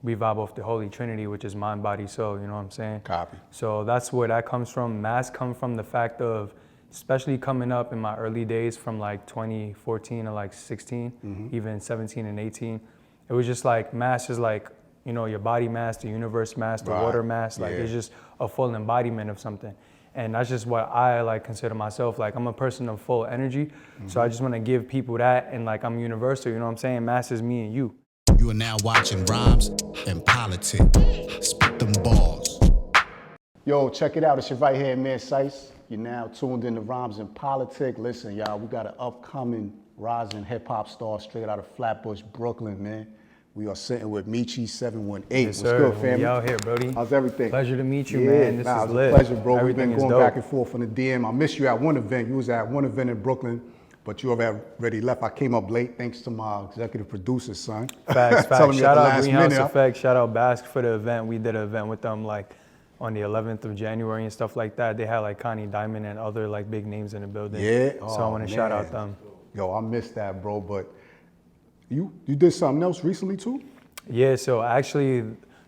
we vibe off the Holy Trinity, which is mind, body, soul, you know what I'm saying? Copy. So that's where that comes from. Mass come from the fact of, especially coming up in my early days from like 2014 to like 16, even 17 and 18, it was just like mass is like, you know, your body mass, the universe mass, the water mass, like it's just a full embodiment of something. And that's just what I like consider myself. Like I'm a person of full energy. So I just want to give people that, and like I'm universal, you know what I'm saying? Mass is me and you. You are now watching Rhymes and Politic. Spit them balls. Yo, check it out. It's your right hand man, Cise. You're now tuned in to Rhymes and Politic. Listen, y'all, we got an upcoming rising hip-hop star straight out of Flatbush, Brooklyn, man. We are sitting with Meechy718. Yes, What's sir. good, family? We out here, Brody. How's everything? Pleasure to meet you, man. This is lit. Pleasure, bro. Everything We've been is going dope. back and forth on the DM. I missed you at one event. You was at one event in Brooklyn, but you already left. I came up late thanks to my executive producer, son. Facts. Telling me at Shout the out last Greenhouse minute. Effect. Shout out Basque for the event. We did an event with them like on the 11th of January and stuff like that. They had like Connie Diamond and other like big names in the building. Yeah. So I want to shout out them. Yo, I missed that, bro. But you did something else recently too? Yeah, so actually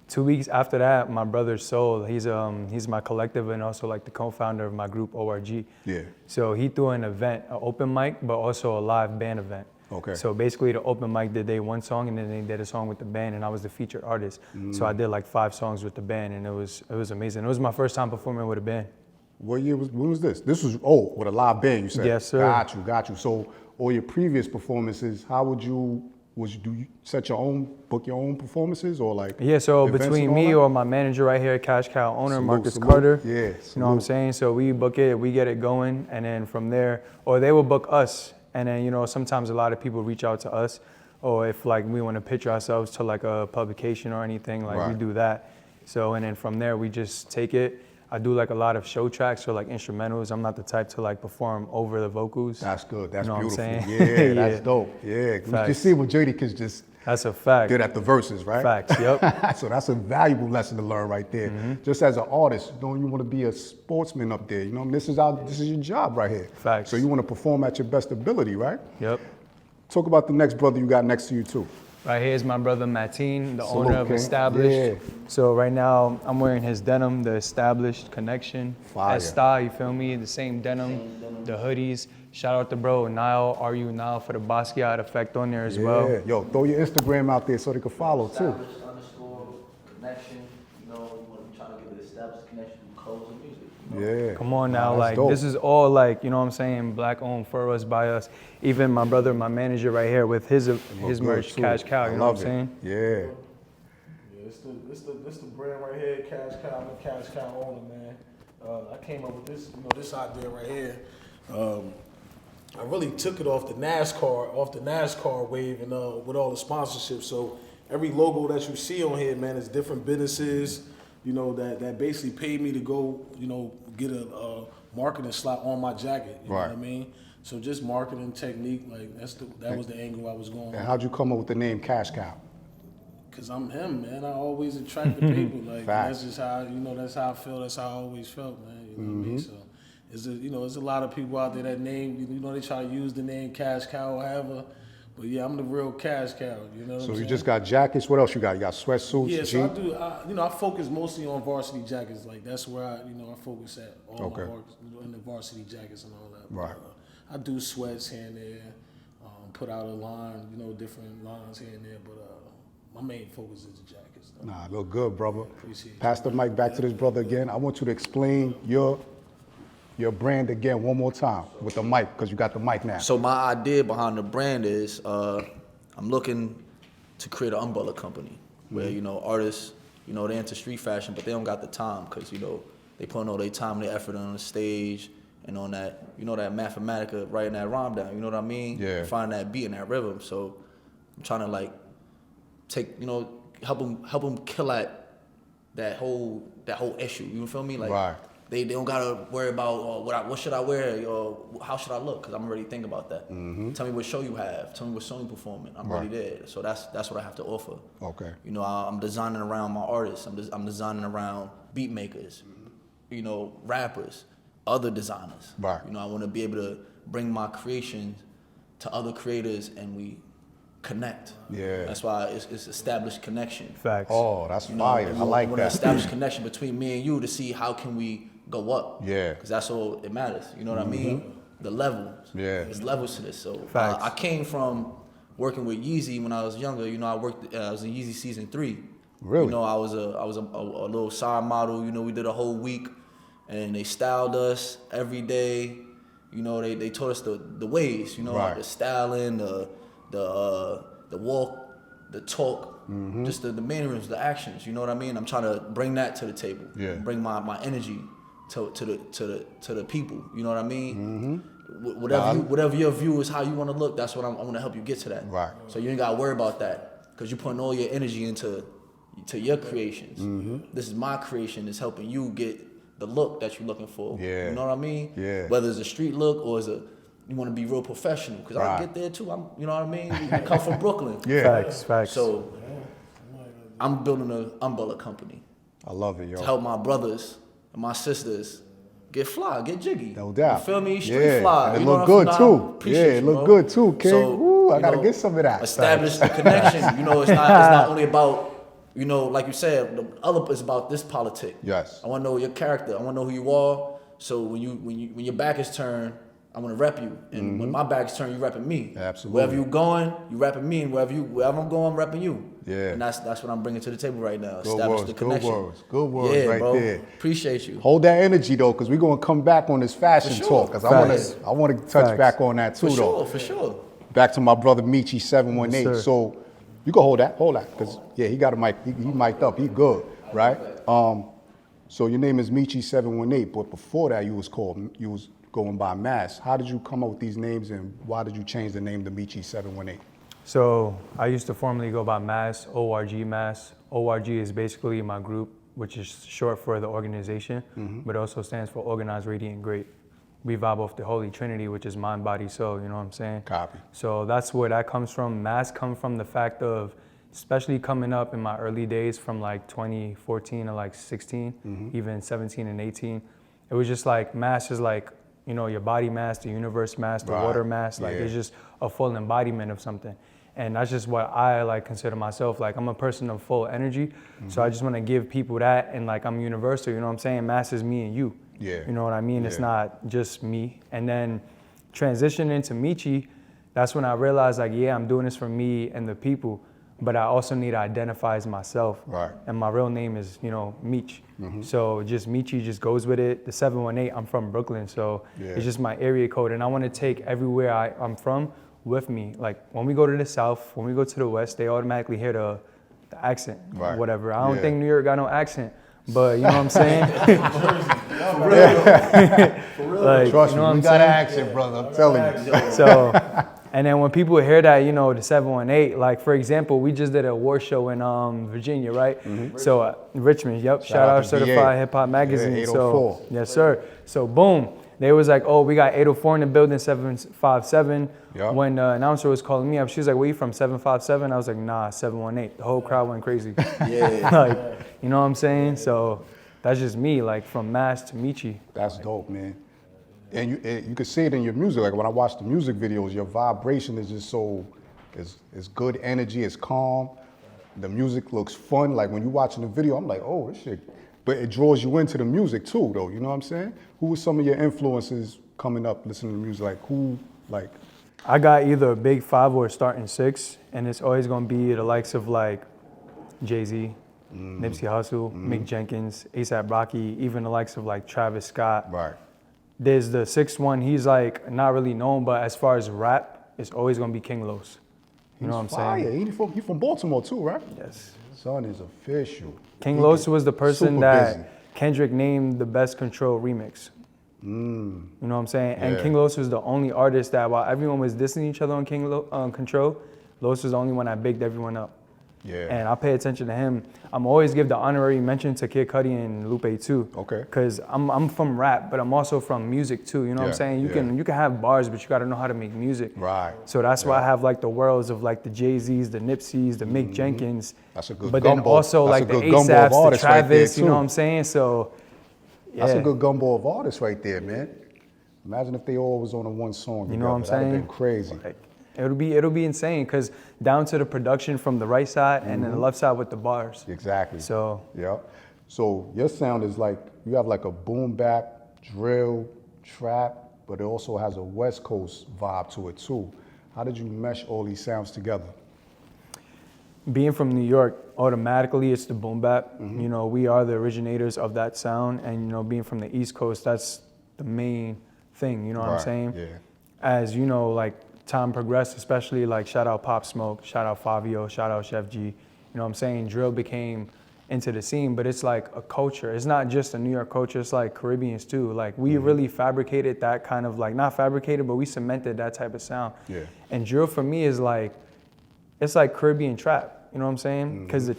2 weeks after that, my brother Soul, he's my collective and also like the co-founder of my group ORG. Yeah. So he threw an event, an open mic, but also a live band event. Okay. So basically the open mic did one song and then they did a song with the band and I was the featured artist. So I did like 5 songs with the band and it was amazing. It was my first time performing with a band. When was this? This was, with a live band, you said? Yes, sir. Got you. So all your previous performances, how would you, do you book your own performances or like? Yeah, so events between and all me that? or my manager right here, Cash Cow owner, Salute, Marcus salute. Carter. Yeah, You know what I'm salute. saying? So we book it, we get it going, and then from there, or they will book us. And then, you know, sometimes a lot of people reach out to us, or if like we want to pitch ourselves to like a publication or anything, like we do that. So, and then from there, we just take it. I do like a lot of show tracks or like instrumentals. I'm not the type to like perform over the vocals. That's good. That's You know what I'm beautiful. saying? Yeah, that's dope. Yeah, we Facts. can see what JD can just That's a fact. did at the verses, right? Facts, yep. So that's a valuable lesson to learn right there. Just as an artist, you want to be a sportsman up there. You know, this is your job right here. Facts. So you want to perform at your best ability, right? Yep. Talk about the next brother you got next to you too. Right here is my brother Mateen, the Salute, owner of King. Established. Yeah. So right now I'm wearing his denim, the Established Connection. Fire. Esta, you feel me? The same denim, the hoodies. Shout out to bro Nile, Nile for the Basquiat effect on there as well. Yeah, yo, throw your Instagram out there so they can follow too. _connection, you know, when trying to get the established connection with clothes and music. Yeah. Come on now, That's like dope. this is all like, you know what I'm saying, black owned for us, by us. Even my brother, my manager right here with his Look merch, good, too. Cash Cow, I you know what I'm love saying? it. Yeah. Yeah, this the brand right here, Cash Cow. I'm a Cash Cow owner, man. I came up with this idea right here. I really took it off the NASCAR wave, and with all the sponsorships. So every logo that you see on here, man, is different businesses, you know, that basically paid me to go, you know, get a marketing slot on my jacket. You know what I mean? So just marketing technique, like that was the angle I was going. And how'd you come up with the name Cash Cow? Cause I'm him, man. I always attract the people. Like Facts. that's just how that's how I feel. That's how I always felt, man. You know what I mean? So there's a lot of people out there that name, you know, they try to use the name Cash Cow or however. But yeah, I'm the real Cash Cow. You know what I'm saying? So you just got jackets. What else you got? You got sweatsuits, Yeah, jeans? so I focus mostly on varsity jackets. Like that's where I focus at all in the varsity jackets and all that. Right. But, I do sweats here and there, put out a line, you know, different lines here and there. But my main focus is the jackets. Though. Nah, look good, brother. Appreciate you. Pass the mic back to this brother again. I want you to explain your brand again one more time with the mic, because you got the mic now. So my idea behind the brand is I'm looking to create an umbrella company where, you know, artists, you know, they're into street fashion, but they don't got the time because, you know, they put all their time and their effort on the stage and on that, you know, that Mathematica, writing that rhyme down, you know what I mean? Yeah. Find that beat and that rhythm. So I'm trying to like help them kill at that whole issue. You feel me? Like Right. they don't gotta worry about what should I wear or how should I look, because I'm already thinking about that. Tell me what show you have. Tell me what song you performing. I'm already there. So that's what I have to offer. Okay. You know, I'm designing around my artists. I'm designing around beat makers. You know, rappers, other designers. Right. You know, I want to be able to bring my creations to other creators, and we connect. Yeah. That's why it's established connection. Facts. Oh, that's You know, fire. and I like we want to that. establish connection between me and you to see how can we go up. Yeah. Because that's all it matters. You know what I mean? The levels. Yeah. There's levels to this. So Facts. I came from working with Yeezy when I was younger. You know, I was in Yeezy season 3. Really? You know, I was a little side model. You know, we did a whole week, and they styled us every day. You know, they taught us the ways. You know, Right. the styling, the walk, the talk, just the mannerisms, the actions. You know what I mean? I'm trying to bring that to the table. Yeah. Bring my energy to the people. You know what I mean? Whatever your view is, how you want to look. That's what I want to help you get to that. Right. So you ain't got to worry about that because you're putting all your energy into your creations. This is my creation. It's helping you get the look that you're looking for. Yeah. You know what I mean? Yeah. Whether it's a street look or you want to be real professional, because I Right. get there too. You know what I mean? I come from Brooklyn. Yeah. Facts. So I'm building an umbrella company I love it, yo. to help my brothers and my sisters get fly, get jiggy. No doubt. You feel me? Street Yeah. fly. And it You know look what I'm good, saying? too. I appreciate Yeah, it you, look bro. good, too, kid. So, Ooh, I you gotta know, get some of that. Establish the connection. You know, it's not only about, you know, like you said, the other is about this politic. Yes. I want to know your character. I want to know who you are. So when your back is turned, I want to rep you. And when my back is turned, you repping me. Absolutely. Wherever you going, you repping me. And wherever I'm going, I'm repping you. Yeah. And that's what I'm bringing to the table right now. Good Establish words, the good connection. words, good words yeah, right bro. there. Appreciate you. Hold that energy, though, because we're going to come back on this fashion For sure. talk, because Facts. I want to touch Facts. back on that, too, For though. sure. Back to my brother Meechy718. Yes, sir. So you can hold that, because yeah, he got a mic. He mic'd up. He good, right? So your name is Meechy718, but before that you was going by Mass. How did you come up with these names, and why did you change the name to Meechy718? So I used to formerly go by Mass, ORG Mass. ORG is basically my group, which is short for the organization, but also stands for Organized, Radiant, Great. We vibe off the Holy Trinity, which is mind, body, soul, you know what I'm saying? Copy. So that's where that comes from. Mass come from the fact of, especially coming up in my early days from like 2014 to like 16, even 17 and 18, it was just like mass is like, you know, your body mass, the universe mass, the Right. water mass, like Yeah. it's just a full embodiment of something. And that's just what I like consider myself. Like I'm a person of full energy. So I just want to give people that, and like I'm universal, you know what I'm saying? Mass is me and you. Yeah. You know what I mean? It's Yeah. not just me. And then transitioning into Meechy, that's when I realized like, yeah, I'm doing this for me and the people, but I also need to identify as myself. Right. And my real name is, you know, Meech. So just Meechy just goes with it. The 718, I'm from Brooklyn, so Yeah. it's just my area code. And I want to take everywhere I'm from with me. Like when we go to the South, when we go to the West, they automatically hear the accent, Right. whatever. I don't Yeah. think New York got no accent, but you know what I'm saying? Like, Trust you know me, what we I'm got an saying? accent, brother. I'm telling you. So, and then when people hear that, you know, the 718, like for example, we just did a award show in Virginia, right? So Richmond, yep. Shout out to Certified VA. Hip Hop Magazine. Yeah, So 804. yes, sir. So boom, they was like, oh, we got 804 in the building, 757. Yep. When the announcer was calling me up, she was like, where you from, 757? I was like, nah, 718. The whole crowd went crazy. Yeah. Like, you know what I'm saying? So that's just me, like from Mass to Meechy. That's dope, man. And you can see it in your music. Like when I watch the music videos, your vibration is just so, it's good energy, it's calm. The music looks fun. Like when you're watching the video, I'm like, oh, this shit. But it draws you into the music too, though. You know what I'm saying? Who were some of your influences coming up, listening to music? Like who, like? I got either a big 5 or a starting 6, and it's always gonna be the likes of like Jay-Z, Nipsey Hussle, Mick Jenkins, A$AP Rocky, even the likes of like Travis Scott. Right. There's the 6th one, he's like not really known, but as far as rap, it's always gonna be King Los. You know what I'm saying? He from Baltimore too, right? Yes. Son is official. King He Los get was the person super that busy. Kendrick named the best Control remix. You know what I'm saying? And Yeah. King Los was the only artist that, while everyone was dissing each other on Control, Los was the only one that bigged everyone up. Yeah. And I pay attention to him. I'm always give the honorary mention to Kid Cudi and Lupe too. Okay. Cause I'm from rap, but I'm also from music too. You know what I'm Yeah, saying? You yeah. can have bars, but you gotta know how to make music. Right. So that's why I have like the worlds of like the Jay-Z's, the Nipsey's, the Mick Jenkins. That's a good But then gumbo. also That's like a the good gumbo of A$APs, the artists right there, Travis, you know too. what I'm saying? So yeah. That's a good gumbo of artists right there, man. Imagine if they all was on a one song together. You know what I'm That'd saying? have been crazy. Like, It'll be insane because down to the production from the right side and then the left side with the bars. Exactly. So Yeah. So your sound is like, you have like a boom bap, drill, trap, but it also has a West Coast vibe to it too. How did you mesh all these sounds together? being from New York, automatically it's the boom bap. You know, we are the originators of that sound, and you know, being from the East Coast, that's the main thing. You know what I'm saying? Yeah. As you know, like time progressed, especially like shout out Pop Smoke, shout out Fabio, shout out Chef G. You know what I'm saying? Drill became into the scene, but it's like a culture. It's not just a New York culture, it's like Caribbeans too. Like we really fabricated that kind of like, not fabricated, but we cemented that type of sound. Yeah. And drill for me is like, it's like Caribbean trap, you know what I'm saying? Because the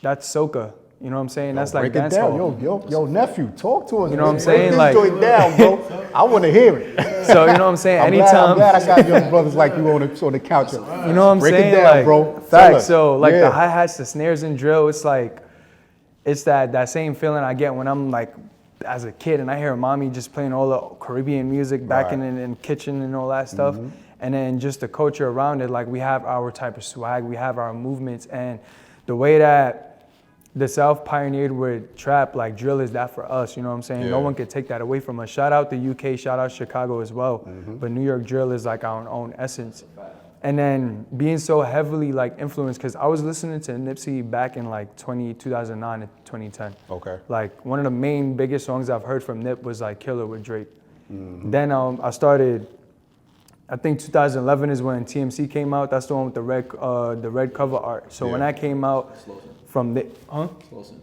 that's soca, you know what I'm saying? That's like Break it down. dancehall. Yo, nephew, talk to us. You know what I'm man. saying? Break Like- this joint down, bro. I want to hear it. So you know what I'm saying? I'm Anytime, glad I got young brothers like you on the couch. you know what I'm Break saying? it down, Like, bro. Tell facts. us. So like Yeah. the hi-hats, the snares and drill, it's like, it's that same feeling I get when I'm like, as a kid and I hear mommy just playing all the Caribbean music back in the kitchen and all that stuff. And then just the culture around it, like we have our type of swag, we have our movements, and the way that the South pioneered with trap, like drill is that for us, you know what I'm saying? Yeah. No one could take that away from us. Shout out the UK, shout out Chicago as well. But New York drill is like our own essence. And then being so heavily like influenced, because I was listening to Nipsey back in like 2009 and 2010. Okay. Like one of the main biggest songs I've heard from Nip was like Killer with Drake. Then I started, I think 2011 is when TMC came out. That's the one with the red cover art. So when Yeah. that came out from the, Slowson.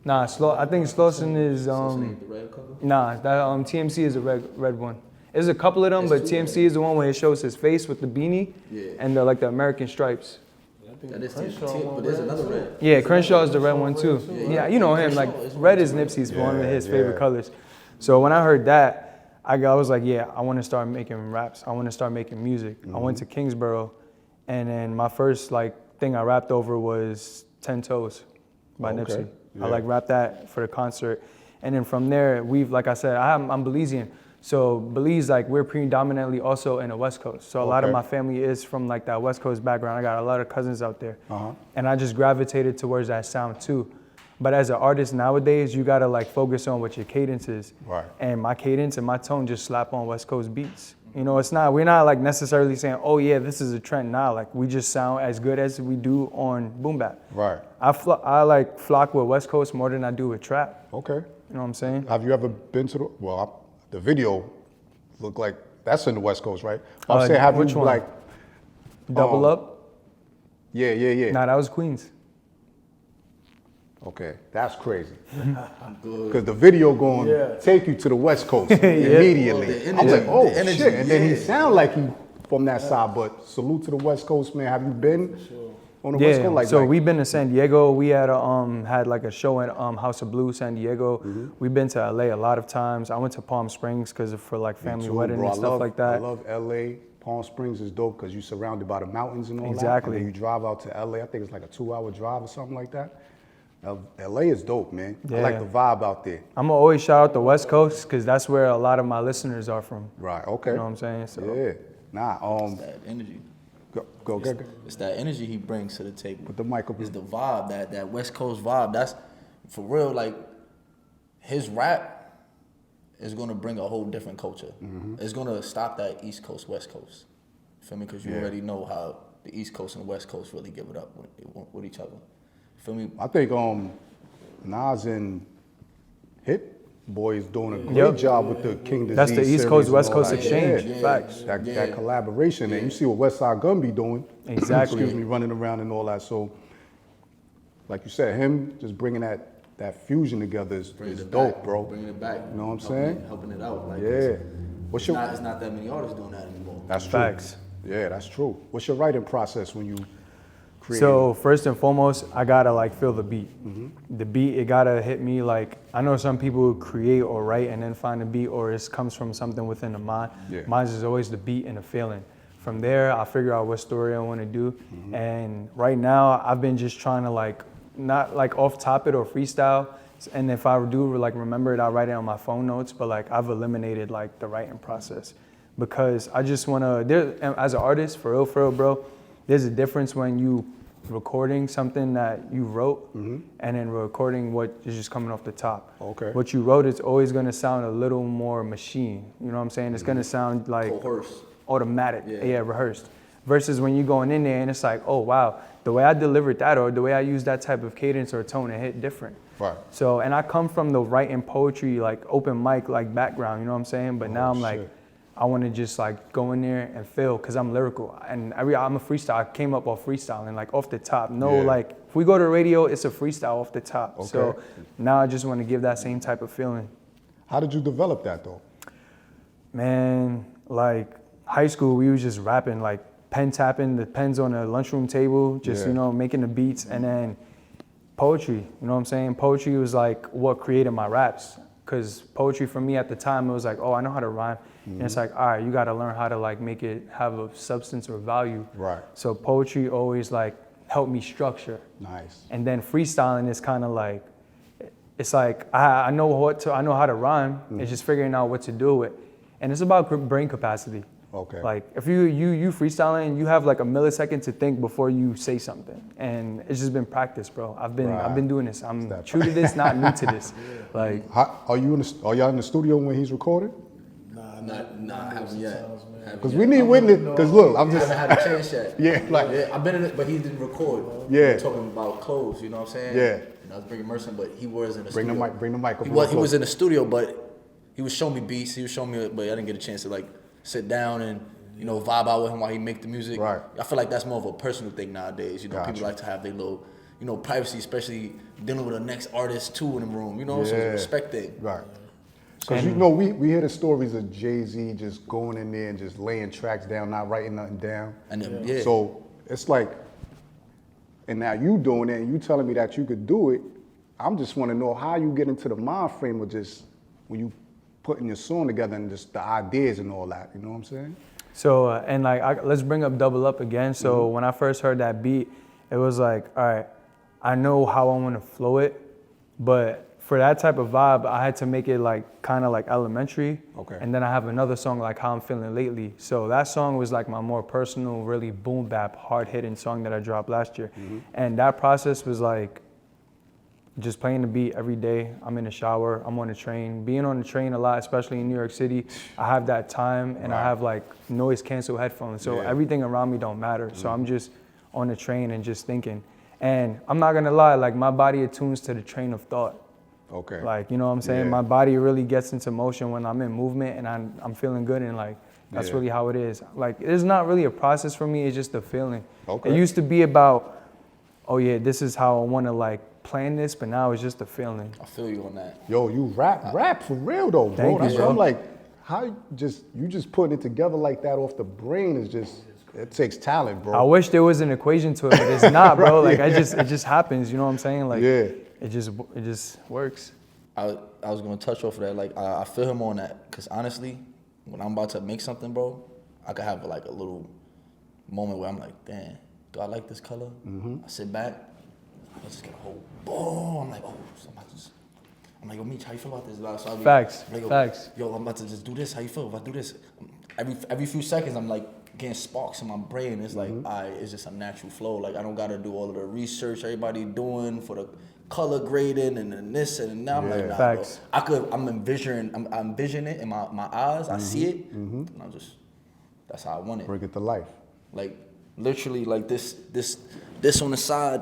Nah, I think Slowson is, The red cover? nah, that TMC is the red one. There's a couple of them, but TMC is the one where it shows his face with the beanie and the American stripes. That is TMC, but there's another red. Yeah, Crenshaw is the red one too. Yeah, you know him. Like Crenshaw is red is Nipsey's one of his favorite colors. So when I heard that, I was like, yeah, I want to start making raps. I want to start making music. I went to Kingsborough, and then my first like thing I rapped over was 10 Toes by Nipsey. I like rapped that for the concert, and then from there like I said, I'm Belizean. So Belize, like we're predominantly also in the West Coast. So a lot of my family is from like that West Coast background. I got a lot of cousins out there. And I just gravitated towards that sound too. But as an artist nowadays, you gotta like focus on what your cadence is. Right. And my cadence and my tone just slap on West Coast beats. You know, we're not like necessarily saying, oh yeah, this is a trend. Nah, like we just sound as good as we do on boom bap. Right. I like flock with West Coast more than I do with trap. Okay. You know what I'm saying? Have you ever been to the video looked like that's in the West Coast, right? I'm saying, have which you one? like Double Up? Yeah. Nah, that was Queens. Okay, that's crazy. Because the video going take you to the West Coast immediately. I'm like, oh energy, shit. And then he sound like he from that side, but salute to the West Coast, man. Have you been on the West Coast? So we've been to San Diego. We had had like a show at House of Blue, San Diego. We've been to LA a lot of times. I went to Palm Springs because for like family wedding and stuff like that. I love LA. Palm Springs is dope because you're surrounded by the mountains and all that. Exactly. And then you drive out to LA. I think it's like a 2-hour drive or something like that. LA is dope, man. I like the vibe out there. I'm gonna always shout out the West Coast because that's where a lot of my listeners are from. Right. Okay. You know what I'm saying? So Yeah. Nah. It's that energy. Go. It's that energy he brings to the table. Put the mic up. It's the vibe, that West Coast vibe. That's for real. Like his rap is gonna bring a whole different culture. It's gonna stop that East Coast, West Coast. Feel me? Because you already know how the East Coast and West Coast really give it up with each other. Feel me? I think Nas and Hit Boy is doing a great job with the King Disease. That's the East series Coast, and West all Coast that. exchange. Yeah. Facts. That collaboration, and you see what West Side Gun be doing. Exactly. Excuse me, running around and all that. So, like you said, him just bringing that fusion together is dope, back, bro. Bringing it back. You know what I'm saying? Helping it out. Like Yeah. it's not that many artists doing that anymore. That's true. Facts. Yeah, that's true. What's your writing process when you create? So first and foremost, I gotta like feel the beat. The beat, it gotta hit me like, I know some people create or write and then find a beat, or it comes from something within the mind. Yeah. Mine is always the beat and the feeling. From there, I figure out what story I wanna do. And right now, I've been just trying to like, not like off topic or freestyle. And if I do like remember it, I'll write it on my phone notes, but like I've eliminated like the writing process. because I just wanna. As an artist, for real, bro. There's a difference when you recording something that you wrote and then recording what is just coming off the top. Okay. What you wrote is always gonna sound a little more machine. You know what I'm saying? It's gonna sound like Coerced. automatic. Yeah, rehearsed. Versus when you going in there and it's like, oh wow, the way I delivered that or the way I used that type of cadence or tone, it hit different. Right. So, and I come from the writing poetry, like open mic, like background, you know what I'm saying? But now I'm like, I want to just like go in there and feel, cause I'm lyrical and I'm a freestyle. I came up off freestyling, like off the top. Like if we go to radio, it's a freestyle off the top. Okay. So now I just want to give that same type of feeling. How did you develop that though? Man, like high school, we was just rapping, like pen tapping, the pens on the lunchroom table, just, you know, making the beats. And then poetry, you know what I'm saying? Poetry was like what created my raps. Cause poetry for me at the time, it was like, oh, I know how to rhyme. And it's like, all right, you gotta learn how to like make it have a substance or value. Right. So poetry always like helped me structure. Nice. And then freestyling is kind of like, it's like, I know how to rhyme. It's just figuring out what to do with. And it's about brain capacity. Okay. Like if you freestyling, you have like a millisecond to think before you say something, and it's just been practice, bro. I've been doing this. I'm true to this, not new to this. Like, are y'all in the studio when he's recording? Nah, I haven't yet. Because we need witness. Because look, I'm I just. haven't had a chance yet. Yeah, I've been in it, but he didn't record. Yeah. We were talking about clothes, you know what I'm saying? Yeah. And I was bringing Mercer, but he was in the Bring studio. the mic up. He was in the studio, but he was showing me beats. He was showing me, but I didn't get a chance to like sit down and, you know, vibe out with him while he make the music. Right. I feel like that's more of a personal thing nowadays. You know, Gotcha. people like to have their little, you know, privacy, especially dealing with the next artist too in the room. You know, so it's a respect thing. Right. Because you know, we hear the stories of Jay-Z just going in there and just laying tracks down, not writing nothing down. And then, So it's like, and now you doing it and you telling me that you could do it. I'm just want to know how you get into the mind frame of just when you putting your song together and just the ideas and all that. You know what I'm saying? so and like let's bring up Double Up again. So when I first heard that beat, it was like, all right, I know how I want to flow it, but for that type of vibe, I had to make it like kind of like elementary. Okay. And then I have another song like How I'm Feeling Lately. So that song was like my more personal, really boom bap, hard hitting song that I dropped last year. And that process was like just playing the beat every day. I'm in the shower, I'm on the train. Being on the train a lot, especially in New York City, I have that time and I have like noise cancel headphones. So everything around me don't matter. So I'm just on the train and just thinking. And I'm not gonna lie, like my body attunes to the train of thought. Okay. Like, you know what I'm saying? Yeah. My body really gets into motion when I'm in movement and I'm feeling good, and like, that's really how it is. Like, it's not really a process for me, it's just a feeling. Okay. It used to be about, oh yeah, this is how I wanna like plan this, but now it's just a feeling. I feel you on that. Yo, you rap for real though, bro. Thank you, That's bro. what I'm like, how you just putting it together like that off the brain is just, it takes talent, bro. I wish there was an equation to it, but it's not, bro. Like, it just happens, you know what I'm saying? Like, it just works. I was gonna touch off of that. Like I feel him on that, cause honestly, when I'm about to make something, bro, I could have like a little moment where I'm like, damn, do I like this color? I sit back, I just get a whole boom. I'm like, oh, I'm like, yo, Meech, how you feel about this? So Facts. Like, Facts. Yo, I'm about to just do this. How you feel if I do this? Every few seconds, I'm like getting sparks in my brain. It's like, it's just a natural flow. Like I don't gotta do all of the research everybody doing for the color grading and then this and now. I'm like, nah, Facts. bro. I'm envisioning it in my eyes. I see it, and that's how I want it. Bring it to life. Like literally, like this on the side.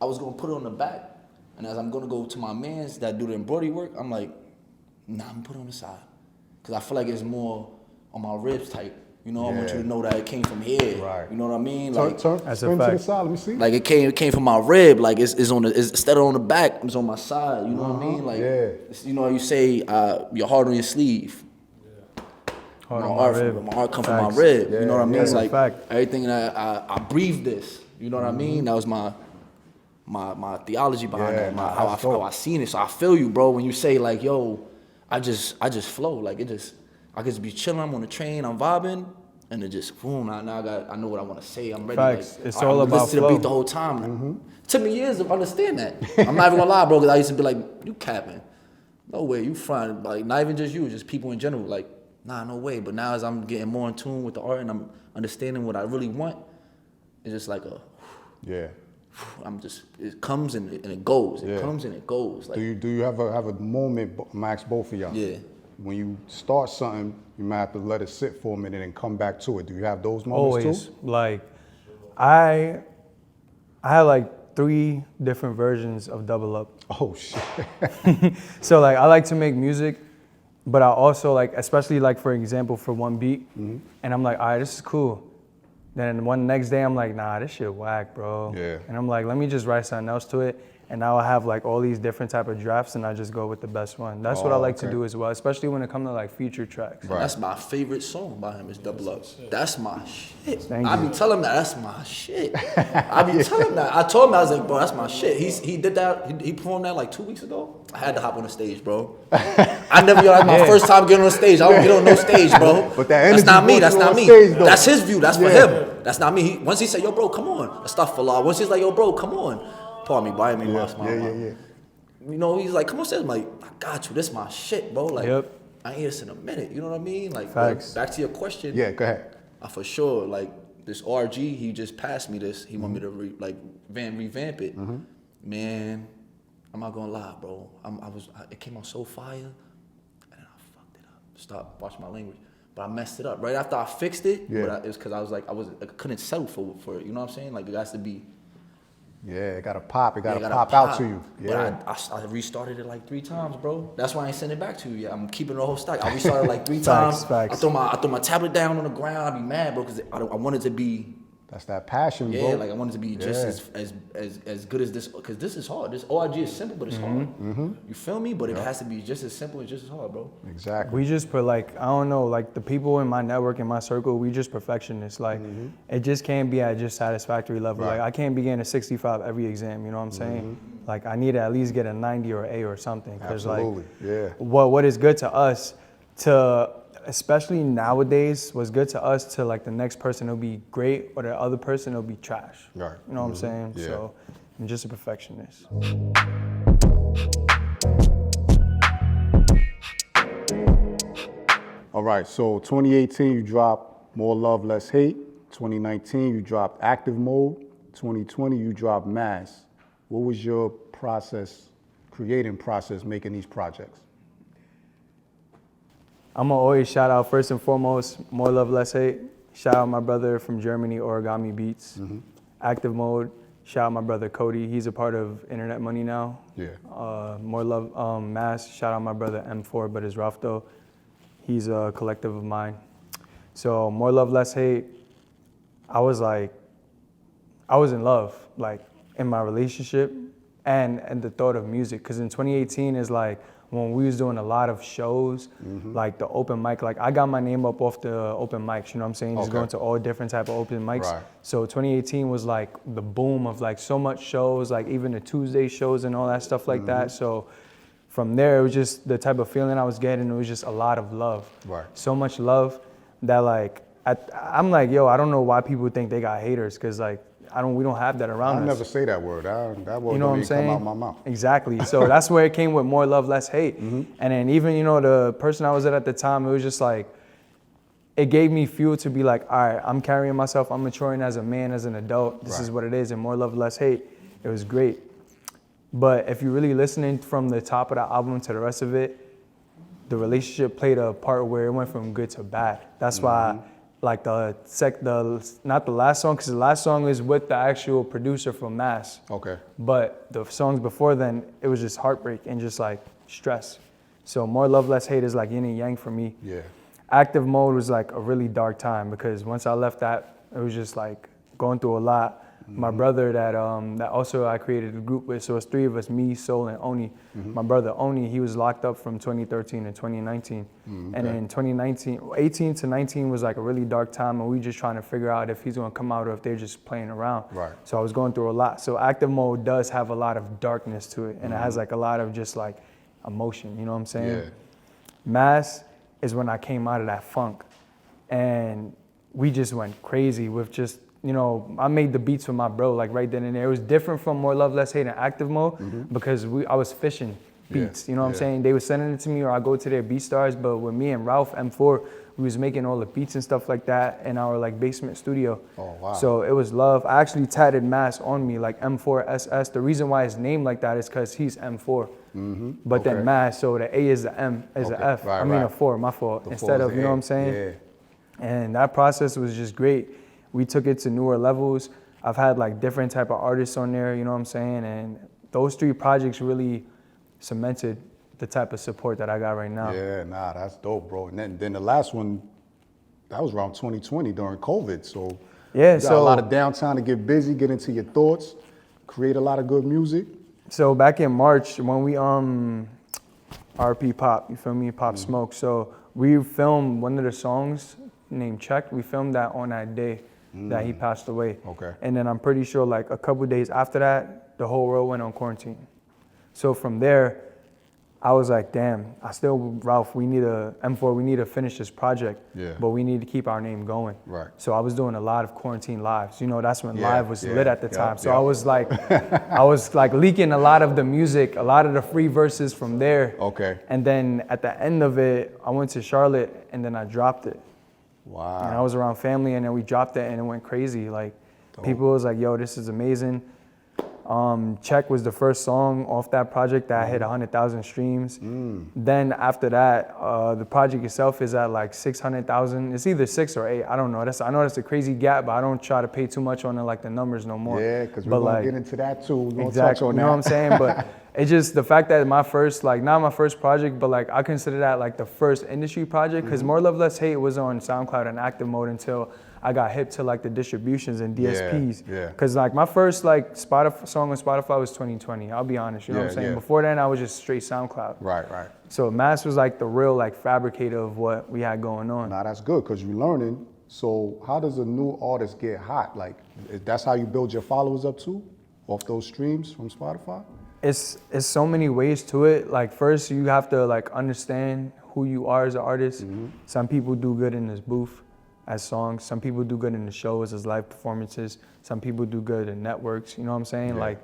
I was gonna put it on the back, and as I'm gonna go to my mans that do the embroidery work, I'm like, nah, I'm gonna put it on the side, cause I feel like it's more on my ribs type. You know, I want you to know that it came from here. Right. You know what I mean? Turn That's a spin to the fact. side, let me see. Like it came from my rib. Like it's instead of on the back, it's on my side. You know what I mean? Like it's, you know, you say your heart on your sleeve. Heart my on art, my rib. my heart come from Facts. my rib. You know what I mean? That's a Like fact. everything that I breathe this. You know what I mean? That was my theology behind it. How I seen it. So I feel you, bro. When you say like, yo, I just flow. Like I just be chilling. I'm on the train. I'm vibing. And it just boom. I know what I want to say. I'm ready. Facts. Like, It's I'm all about listen to the flow. beat the whole time. It took me years to understand that. I'm not even gonna lie, bro. Because I used to be like, you capping. No way, you frying. Like not even just you, just people in general. Like nah, no way. But now as I'm getting more in tune with the art and I'm understanding what I really want, it's just like it comes and it goes. It comes and it goes. Like, do you have a moment, Max, both of y'all? Yeah. When you start something, you might have to let it sit for a minute and come back to it. Do you have those moments Always. too? Like, I had like 3 different versions of Double Up. Oh shit. So like, I like to make music, but I also like, especially like for example, for one beat, and I'm like, all right, this is cool. Then one next day, I'm like, nah, this shit whack, bro. Yeah. And I'm like, let me just write something else to it. And now I have like all these different type of drafts and I just go with the best one. That's what I like to do as well, especially when it comes to like feature tracks. Right. That's my favorite song by him is Double Up. That's my shit. Thank I you. be telling him that's my shit. I be telling him that. I told him, I was like, bro, that's my shit. He did that, he performed that like 2 weeks ago. I had to hop on the stage, bro. I never, that's my first time getting on stage. I don't get on no stage, bro. But that energy that's not me, brought that's you not on me. stage, though. That's his view, that's for him. That's not me. Once he said, yo, bro, come on. Astaghfirullah. Once he's like, yo, bro, come on. Pardon me, buy me my smile. Yeah. You know, he's like, come on stage. I'm like, I got you. This my shit, bro. Like, Yep. I ain't hear this in a minute. You know what I mean? Like, Facts. back to your question. Yeah, go ahead. For sure, like, this RG, he just passed me this. He want me to revamp it. Man, I'm not gonna lie, bro. It came out so fire, and then I fucked it up. Stop, watch my language. But I messed it up. Right after I fixed it, but it was because I was like, I couldn't settle for it. You know what I'm saying? Like, it has to be. Yeah, it gotta pop. It gotta Yeah, pop out to you. But Yeah. I restarted it like 3 times, bro. That's why I ain't sending it back to you yet. I'm keeping the whole stack. I restarted like 3 times. Facts. I throw my tablet down on the ground. I'd be mad, bro, because I wanted to be. That's that passion, bro. Yeah, like I wanted to be just as good as this, because this is hard. This ORG is simple, but it's hard. You feel me? But it has to be just as simple and just as hard, bro. Exactly. We just put like, I don't know, like the people in my network, in my circle, we just perfectionists. Like, it just can't be at just satisfactory level. Right. Like, I can't be getting a 65 every exam, you know what I'm saying? Like, I need to at least get a 90 or A or something. Cause Absolutely, yeah. What is good to us, especially nowadays, what's good to us to like the next person, it'll be great, or the other person, it'll be trash. Right. You know what I'm saying? Yeah. So, I'm just a perfectionist. All right, so 2018, you dropped More Love, Less Hate. 2019, you dropped Active Mode. 2020, you dropped Mass. What was your creating process, making these projects? I'm gonna always shout out first and foremost, More Love, Less Hate. Shout out my brother from Germany, Origami Beats. Active Mode, shout out my brother Cody. He's a part of Internet Money now. Yeah. More Love, Mass, shout out my brother M4, but it's rough though. He's a collective of mine. So More Love, Less Hate, I was in love, like in my relationship and the thought of music. Cause in 2018 is like when we was doing a lot of shows, like the open mic, like I got my name up off the open mics, you know what I'm saying? Just going to all different type of open mics. Right. So 2018 was like the boom of like so much shows, like even the Tuesday shows and all that stuff like that. So from there, it was just the type of feeling I was getting. It was just a lot of love. Right. So much love that like, I'm like, yo, I don't know why people think they got haters, cause like, we don't have that around us. I never say that word. That word You know what don't I'm even saying? come out my mouth. Exactly. So that's where it came with More Love, Less Hate. And then even, the person I was at the time, it was just like, it gave me fuel to be like, all right, I'm carrying myself, I'm maturing as a man, as an adult. This is what it is. And More Love, Less Hate, it was great. But if you're really listening from the top of the album to the rest of it, the relationship played a part where it went from good to bad. That's why, like not the last song, because the last song is with the actual producer from Mass. Okay. But the songs before then, it was just heartbreak and just like stress. So More Love, Less Hate is like yin and yang for me. Yeah. Active Mode was like a really dark time because once I left that, it was just like going through a lot. My brother that also I created a group with, so it's 3 of us, me, Soul, and Oni. My brother Oni, he was locked up from 2013 to 2019. And in 2019, 18 to 19 was like a really dark time, and we just trying to figure out if he's gonna come out or if they're just playing around. Right. So I was going through a lot. So Active Mode does have a lot of darkness to it, and it has like a lot of just like emotion, you know what I'm saying? Yeah. Mass is when I came out of that funk, and we just went crazy with just, I made the beats with my bro, like right then and there. It was different from More Love, Less Hate and Active Mode because I was fishing. beats. You know what I'm saying? They were sending it to me, or I go to their BeatStars. But with me and Ralph M4, we was making all the beats and stuff like that in our like basement studio. Oh, wow. So it was love. I actually tatted Mass on me, like M4SS. The reason why it's named like that is because he's M4. But then Mass, so the A is the M, is the F. Right, I mean right. a 4, my fault. The Instead 4 of, is you the know A. what I'm saying? Yeah. And that process was just great. We took it to newer levels. I've had like different type of artists on there, you know what I'm saying? And those 3 projects really cemented the type of support that I got right now. Yeah, nah, that's dope, bro. And then the last one, that was around 2020 during COVID. So Yeah, you got a so lot of downtime to get busy, get into your thoughts, create a lot of good music. So back in March when we RP Pop, you feel me, Pop Smoke. So we filmed one of the songs named Check. We filmed that on that day that he passed away. Okay. And then I'm pretty sure like a couple days after that, the whole world went on quarantine. So from there, I was like, damn, Ralph, we need to finish this project, Yeah. but we need to keep our name going. Right. So I was doing a lot of quarantine lives. You know, that's when Yeah, live was yeah, lit at the yeah, time. So yeah. I was like leaking a lot of the music, a lot of the free verses from there. Okay. And then at the end of it, I went to Charlotte and then I dropped it. Wow. And I was around family and then we dropped it and it went crazy. Like people was like, yo, this is amazing. Check was the first song off that project that hit 100,000 streams. Then after that, the project itself is at like 600,000. It's either 6 or 8. I don't know. I know that's a crazy gap, but I don't try to pay too much on like the numbers no more. Yeah, because we're But, going like, to get into that too. We're going to exactly. touch on You that. know what I'm saying? But it's just the fact that my first, like not my first project, but like I consider that like the first industry project because More Love Less Hate was on SoundCloud in active mode until I got hip to like the distributions and DSPs. Yeah. Cause like my first like Spotify song on Spotify was 2020. I'll be honest, you know what I'm saying? Yeah. Before then I was just straight SoundCloud. Right, right. So Mass was like the real like fabricator of what we had going on. Now that's good because you're learning. So how does a new artist get hot? Like that's how you build your followers up too? Off those streams from Spotify? It's so many ways to it. Like first you have to like understand who you are as an artist. Some people do good in this booth as songs. Some people do good in the shows as live performances. Some people do good in networks. You know what I'm saying? Yeah. Like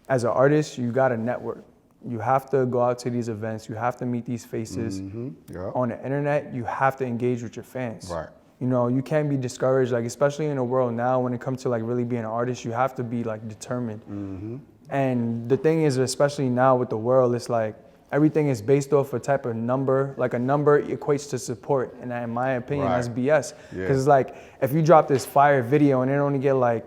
as an artist, you got to network. You have to go out to these events. You have to meet these faces. Yeah. On the internet, you have to engage with your fans. Right. You know, you can't be discouraged, like especially in the world now when it comes to like really being an artist, you have to be like determined. And the thing is, especially now with the world, it's like everything is based off a type of number. Like a number equates to support. And in my opinion, Right. that's BS. Yeah. Because it's like, if you drop this fire video and it only get like,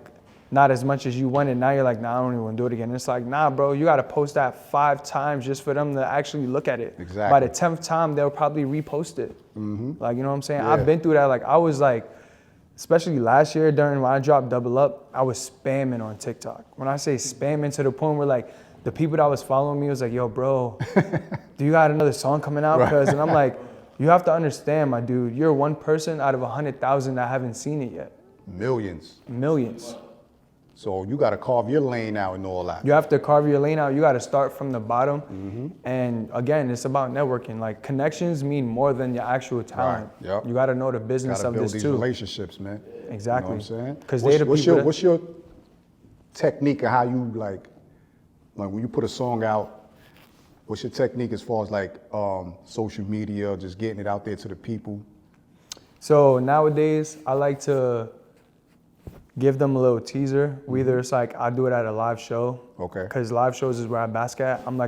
not as much as you wanted, now you're like, nah, I don't even want to do it again. And it's like, nah, bro, you got to post that 5 times just for them to actually look at it. Exactly. By the 10th time, they'll probably repost it. Like, you know what I'm saying? Yeah. I've been through that. Like, I was like, especially last year during when I dropped Double Up, I was spamming on TikTok. When I say spamming to the point where like, the people that was following me was like, yo, bro, do you got another song coming out? Right. And I'm like, you have to understand, my dude, you're one person out of 100,000 that haven't seen it yet. Millions. Millions. So you got to carve your lane out and all that. You have to carve your lane out. You got to start from the bottom. And again, it's about networking. Like connections mean more than your actual talent. Right. Yep. You got to know the business Got to of build this these too. relationships, man. Exactly. You know what I'm saying? 'Cause they're the people that- what's your technique of how you like when you put a song out, what's your technique as far as like social media, just getting it out there to the people? So nowadays, I like to give them a little teaser. Either it's like I do it at a live show. Okay. Because live shows is where I bask at. I'm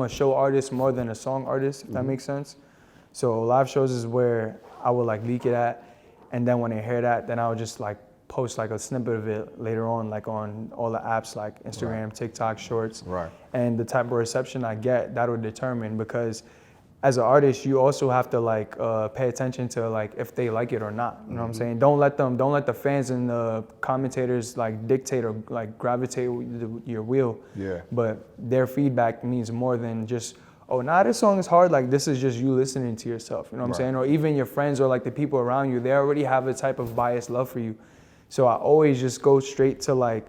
a show artist more than a song artist, if that makes sense. So live shows is where I would like leak it at. And then when they hear that, then I would just like post like a snippet of it later on, like on all the apps like Instagram, TikTok, Shorts. Right. And the type of reception I get, that would determine, because as an artist, you also have to like pay attention to like if they like it or not. You know what I'm saying? Don't let the fans and the commentators like dictate or like gravitate your wheel. Yeah. But their feedback means more than just, oh, nah, this song is hard. Like this is just you listening to yourself. You know what I'm Right. saying? Or even your friends or like the people around you, they already have a type of biased love for you. So I always just go straight to like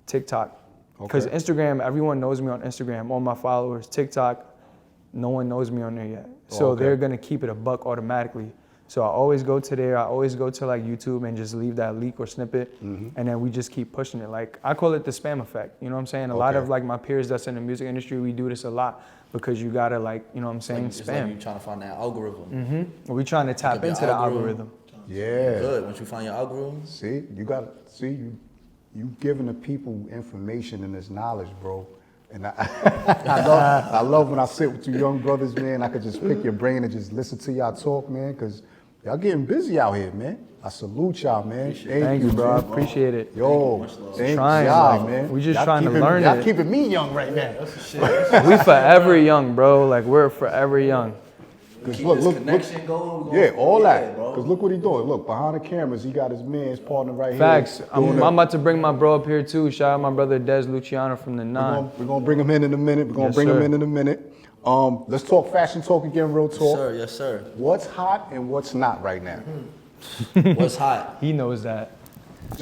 TikTok. Because Okay. Instagram, everyone knows me on Instagram, all my followers. TikTok, no one knows me on there yet. So okay. they're gonna keep it a buck automatically. So I always go to there. I always go to like YouTube and just leave that leak or snippet, and then we just keep pushing it. Like I call it the spam effect. You know what I'm saying? A lot of like my peers that's in the music industry, we do this a lot because you gotta like, you know what I'm saying, It's spam. like you trying to find that algorithm. We trying to tap your into the algorithm. Yeah. Good. Once you find your algorithm, See, you giving the people information and this knowledge, bro. And I love when I sit with you young brothers, man. I could just pick your brain and just listen to y'all talk, man, because y'all getting busy out here, man. I salute y'all, man. Thank you, bro. I man. appreciate it. Yo, thank Trying, y'all, like, man. we just Y'all trying to keeping- learn y'all it. keeping me young right now. We forever young, bro. Like we're forever young. Cause keep look, this look, connection going. yeah, all Yeah, that. bro. Cause look what he doing. Look, behind the cameras, he got his man, his partner right Facts. here. I'm about to bring my bro up here too. Shout out my brother Des Luciano from the 9. We're gonna bring him in a minute. We're gonna Yes, bring sir. him in a minute. Let's talk fashion talk again, real talk. Sir, yes, sir. What's hot and what's not right now? What's hot? He knows that.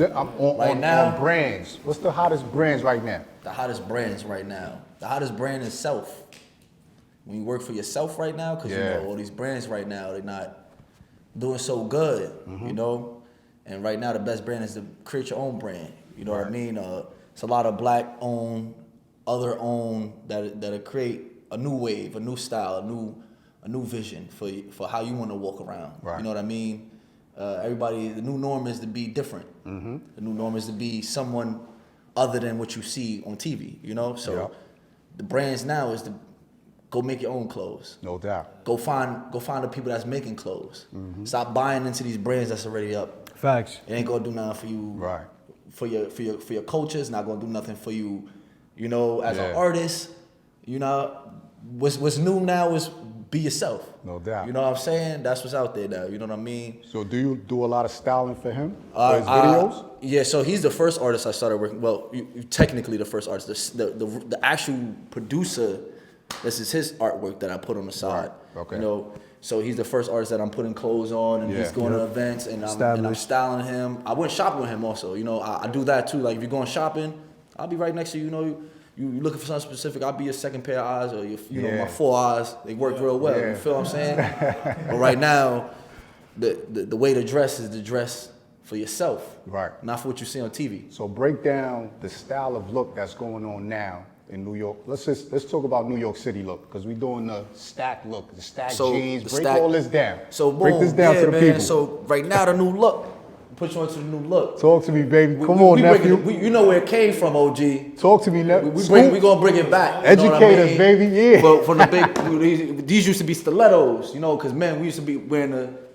On now? brands. What's the hottest brands right now? The hottest brands right now. The hottest brand is self. When you work for yourself right now, because you know all these brands right now, they're not doing so good, you know. And right now, the best brand is to create your own brand. You know what I mean? It's a lot of black owned, other owned that'll create a new wave, a new style, a new vision for how you want to walk around. Right. You know what I mean? Everybody, the new norm is to be different. The new norm is to be someone other than what you see on TV. You know, so the brands now is to go make your own clothes. No doubt. Go find the people that's making clothes. Stop buying into these brands that's already up. Facts. It ain't gonna do nothing for you. Right. For your culture, it's not gonna do nothing for you. You know, as an artist, you know, what's new now is be yourself. No doubt. You know what I'm saying? That's what's out there now. You know what I mean? So do you do a lot of styling for him? For his videos? Yeah, so he's the first artist I started working. Well, you technically the first artist. The actual producer. This is his artwork that I put on the side. Right. Okay. You know, so he's the first artist that I'm putting clothes on, and he's going to events, and I'm styling him. I went shopping with him also. You know, I do that too. Like if you're going shopping, I'll be right next to you. You know, you looking for something specific. I'll be your second pair of eyes, or you know, my 4 eyes. They work real well. You feel what I'm saying? But right now, the way to dress is to dress for yourself, Right. not for what you see on TV. So break down the style of look that's going on now in New York. Let's talk about New York City look, because we're doing the stack look, the stack jeans. Break all this down. So boom, break this down to the people. So right now the new look, put you onto the new look. Talk to me, baby. Come on, nephew. You know where it came from, OG. Talk to me, nephew. We gonna bring it back. You know what I Educate us, mean? baby. Yeah. From the big, these used to be stilettos, you know, because men, we used to be wearing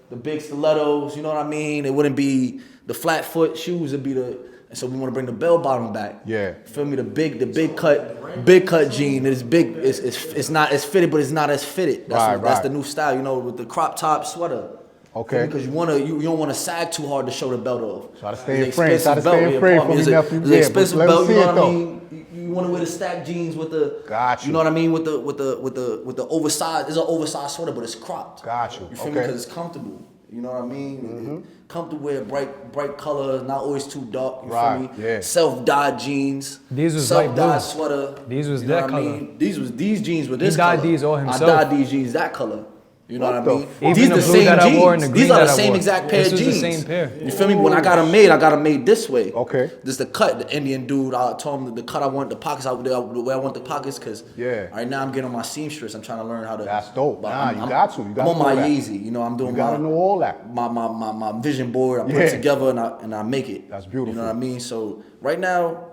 the big stilettos. You know what I mean? It wouldn't be the flat foot shoes. It'd be and so we want to bring the bell bottom back. Yeah. Feel me? The big cut jean. It's big. It's not as fitted, but it's not as fitted. That's the new style. You know, with the crop top sweater. Okay. Because you don't want to sag too hard to show the belt off. Try to stay in frame. Try to stay in frame for me, nephew. It's an Yeah, expensive but let belt. me You see know it, what I though. mean? You want to wear the stack jeans with the. Got you. You know what I mean? With the oversized. It's an oversized sweater, but it's cropped. Got you. You feel me? Okay. Because it's comfortable. You know what I mean? Comfortable wear bright colors, not always too dark. You feel me? Yeah. Self-dyed jeans. These was light self-dyed blue. sweater. These was you know that what I color. mean? These jeans were this dyed color. these all himself. I dyed these jeans that color. You know what I the mean? fuck? Even These the the blue same that I wore and jeans. the green These are that the I same wore. exact pair This of was the jeans. same pair. You feel me? When I got them made this way. Okay. This the cut. The Indian dude, I told him the cut I want, the pockets out the way I want the pockets, because right now I'm getting on my seamstress. I'm trying to learn how to. That's dope. but Nah, you got to. You got I'm to on know my that. Yeezy. You know, I'm doing You gotta know all that. my vision board. I put it together and I make it. That's beautiful. You know what I mean? So right now,